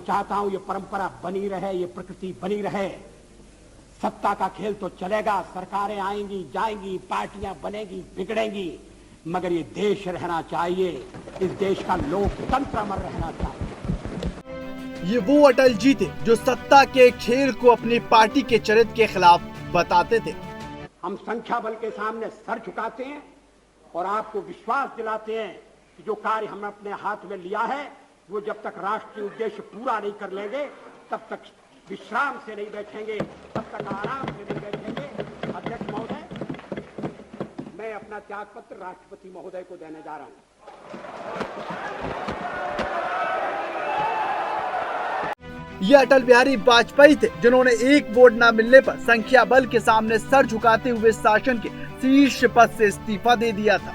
चाहता हूं ये परंपरा बनी रहे, ये प्रकृति बनी रहे। सत्ता का खेल तो चलेगा, सरकारें आएंगी जाएंगी, पार्टियां बनेगी बिगड़ेंगी, मगर ये देश रहना चाहिए, इस देश का लोकतंत्र अमर रहना चाहिए। ये वो अटल जी थे जो सत्ता के खेल को अपनी पार्टी के चरित्र के खिलाफ बताते थे। हम संख्या बल के सामने सर झुकाते हैं और आपको विश्वास दिलाते हैं कि जो कार्य हमने अपने हाथ में लिया है वो जब तक राष्ट्रीय उद्देश्य पूरा नहीं कर लेंगे तब तक विश्राम से नहीं बैठेंगे, तब तक आराम से नहीं बैठेंगे। अध्यक्ष महोदय, मैं अपना त्यागपत्र राष्ट्रपति महोदय को देने जा रहा हूं। ये अटल बिहारी वाजपेयी थे जिन्होंने एक वोट न मिलने पर संख्या बल के सामने सर झुकाते हुए शासन के शीर्ष पद से इस्तीफा दे दिया था।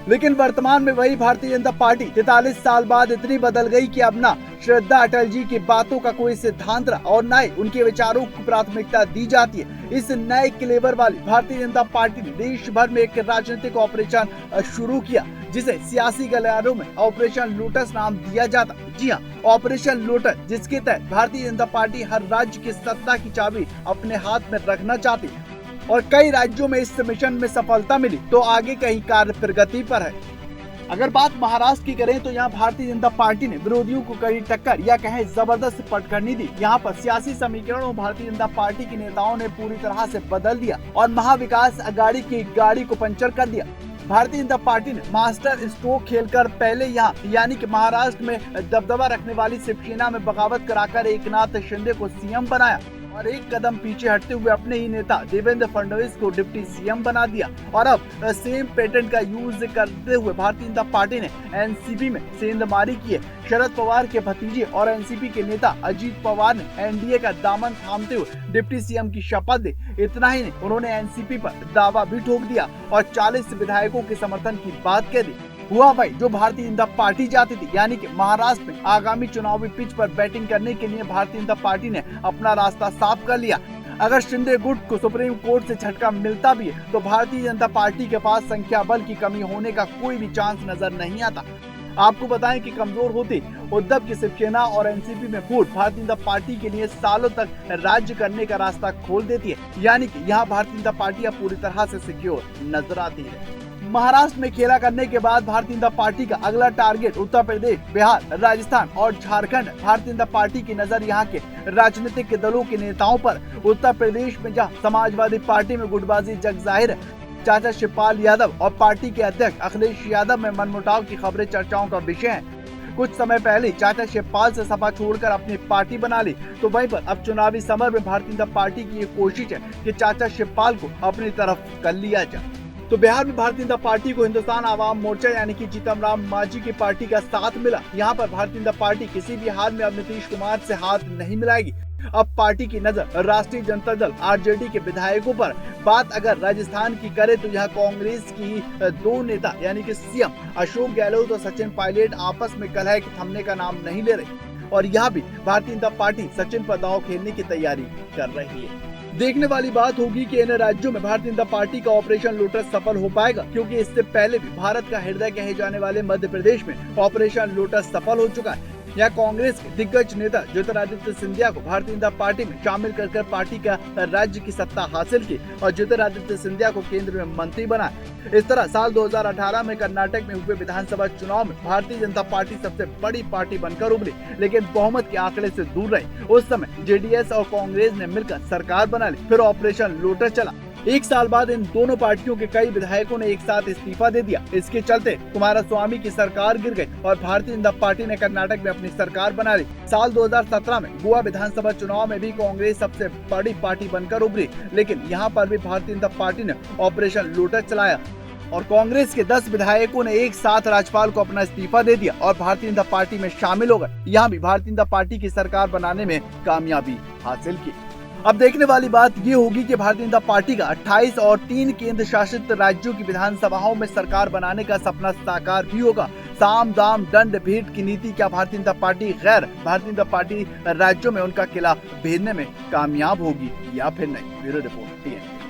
लेकिन वर्तमान में वही भारतीय जनता पार्टी 43 साल बाद इतनी बदल गई कि अब ना श्रद्धा अटल जी की बातों का कोई सिद्धांत रहा और न ही उनके विचारों को प्राथमिकता दी जाती है। इस नए क्लेवर वाली भारतीय जनता पार्टी ने देश भर में एक राजनीतिक ऑपरेशन शुरू किया जिसे सियासी गलियारों में ऑपरेशन लोटस नाम दिया जाता। जी हाँ, ऑपरेशन लोटस, जिसके तहत भारतीय जनता पार्टी हर राज्य की सत्ता की चाबी अपने हाथ में रखना चाहती है और कई राज्यों में इस मिशन में सफलता मिली तो आगे कहीं कार्य प्रगति पर है। अगर बात महाराष्ट्र की करें तो यहाँ भारतीय जनता पार्टी ने विरोधियों को कड़ी टक्कर या कहें जबरदस्त पटखनी दी। यहाँ पर सियासी समीकरणों भारतीय जनता पार्टी के नेताओं ने पूरी तरह से बदल दिया और महाविकास अघाड़ी की गाड़ी को पंचर कर दिया। भारतीय जनता पार्टी ने मास्टर स्ट्रोक खेलकर पहले यहाँ यानी कि महाराष्ट्र में दबदबा रखने वाली शिवसेना में बगावत कराकर एकनाथ शिंदे को सीएम बनाया और एक कदम पीछे हटते हुए अपने ही नेता देवेंद्र फडणवीस को डिप्टी सीएम बना दिया। और अब सेम पैटर्न का यूज करते हुए भारतीय जनता पार्टी ने एनसीपी में सेंधमारी की है। शरद पवार के भतीजे और एनसीपी के नेता अजीत पवार ने एनडीए का दामन थामते हुए डिप्टी सीएम की शपथ ली। इतना ही नहीं, उन्होंने एनसीपी पर दावा भी ठोक दिया और 40 विधायकों के समर्थन की बात कह दी। हुआ भाई जो भारतीय जनता पार्टी चाहती थी, यानी कि महाराष्ट्र में आगामी चुनावी पिच पर बैटिंग करने के लिए भारतीय जनता पार्टी ने अपना रास्ता साफ कर लिया। अगर शिंदे गुट को सुप्रीम कोर्ट से झटका मिलता भी है तो भारतीय जनता पार्टी के पास संख्या बल की कमी होने का कोई भी चांस नजर नहीं आता। आपको बताएं कि कमजोर होते उद्धव की शिवसेना और एनसीपी में फूट भारतीय जनता पार्टी के लिए सालों तक राज्य करने का रास्ता खोल देती है, यानी कि यहाँ भारतीय जनता पार्टी अब पूरी तरह से सिक्योर नजर आती है। महाराष्ट्र में खेला करने के बाद भारतीय जनता पार्टी का अगला टारगेट उत्तर प्रदेश, बिहार, राजस्थान और झारखंड। भारतीय जनता पार्टी की नजर यहाँ के राजनीतिक दलों के नेताओं पर। उत्तर प्रदेश में जहाँ समाजवादी पार्टी में गुटबाजी जग जाहिर है, चाचा शिवपाल यादव और पार्टी के अध्यक्ष अखिलेश यादव में मनमुटाव की खबरें चर्चाओं का विषय है। कुछ समय पहले चाचा शिवपाल से सपा छोड़कर अपनी पार्टी बना ली, तो वहीं पर अब चुनावी समर में भारतीय जनता पार्टी की ये कोशिश है कि चाचा शिवपाल को अपनी तरफ कर लिया जाए। तो बिहार में भारतीय जनता पार्टी को हिंदुस्तान आवाम मोर्चा यानी कि जीतन राम मांझी की पार्टी का साथ मिला। यहाँ पर भारतीय जनता पार्टी किसी भी हाल में अब नीतीश कुमार से हाथ नहीं मिलाएगी। अब पार्टी की नजर राष्ट्रीय जनता दल आरजेडी के विधायकों पर। बात अगर राजस्थान की करे तो यहाँ कांग्रेस की दो नेता यानी कि सीएम अशोक गहलोत और सचिन पायलट आपस में कलह के थमने का नाम नहीं ले रहे और यहाँ भी भारतीय जनता पार्टी सचिन पर दांव खेलने की तैयारी कर रही है। देखने वाली बात होगी कि इन राज्यों में भारतीय जनता पार्टी का ऑपरेशन लोटस सफल हो पाएगा, क्योंकि इससे पहले भी भारत का हृदय कहे जाने वाले मध्य प्रदेश में ऑपरेशन लोटस सफल हो चुका है। यहाँ कांग्रेस के दिग्गज नेता ज्योतिरादित्य सिंधिया को भारतीय जनता पार्टी में शामिल कर पार्टी का राज्य की सत्ता हासिल की और ज्योतिरादित्य सिंधिया को केंद्र में मंत्री बनाया। इस तरह साल 2018 में कर्नाटक में हुए विधानसभा चुनाव में भारतीय जनता पार्टी सबसे बड़ी पार्टी बनकर उभरी, लेकिन बहुमत के आंकड़े से दूर रही। उस समय जेडीएस और कांग्रेस ने मिलकर सरकार बना ली, फिर ऑपरेशन लोटस चला। एक साल बाद इन दोनों पार्टियों के कई विधायकों ने एक साथ इस्तीफा दे दिया। इसके चलते कुमारस्वामी की सरकार गिर गई और भारतीय जनता पार्टी ने कर्नाटक में अपनी सरकार बना ली। साल 2017 में गोवा विधानसभा चुनाव में भी कांग्रेस सबसे बड़ी पार्टी बनकर उभरी, लेकिन यहाँ पर भी भारतीय जनता पार्टी ने ऑपरेशन लोटस चलाया और कांग्रेस के 10 विधायकों ने एक साथ राज्यपाल को अपना इस्तीफा दे दिया और भारतीय जनता पार्टी में शामिल हो गए। यहाँ भी भारतीय जनता पार्टी की सरकार बनाने में कामयाबी हासिल की। अब देखने वाली बात ये होगी कि भारतीय जनता पार्टी का 28 और 3 केंद्र शासित राज्यों की विधानसभाओं में सरकार बनाने का सपना साकार भी होगा। साम दाम दंड भेंट की नीति क्या भारतीय जनता पार्टी गैर भारतीय जनता पार्टी राज्यों में उनका किला भेदने में कामयाब होगी या फिर नहीं? Bureau report TNT।